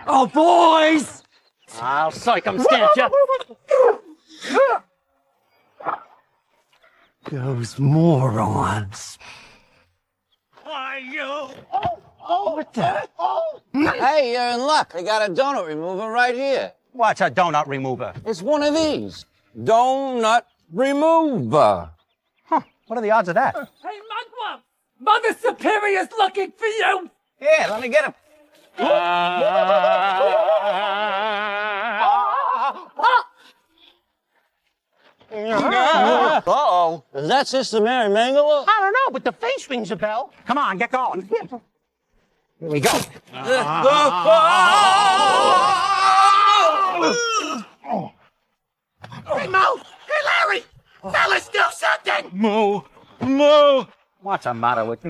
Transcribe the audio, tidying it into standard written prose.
Oh, boys! I'll circumstance you. Those morons. Why, you? What the? Hey, you're in luck. I got a donut remover right here. What's a donut remover? It's one of these. Donut remover. What are the odds of that? Hey, Mugwump! Mother Superior's looking for you! Here, let me get him. Uh-oh. Is that Sister Mary Mangala? I don't know, but the face rings a bell. Come on, get going. Here we go. Hey, Mo! Hey, Larry! Fellas, do something! Moo. What's the matter with...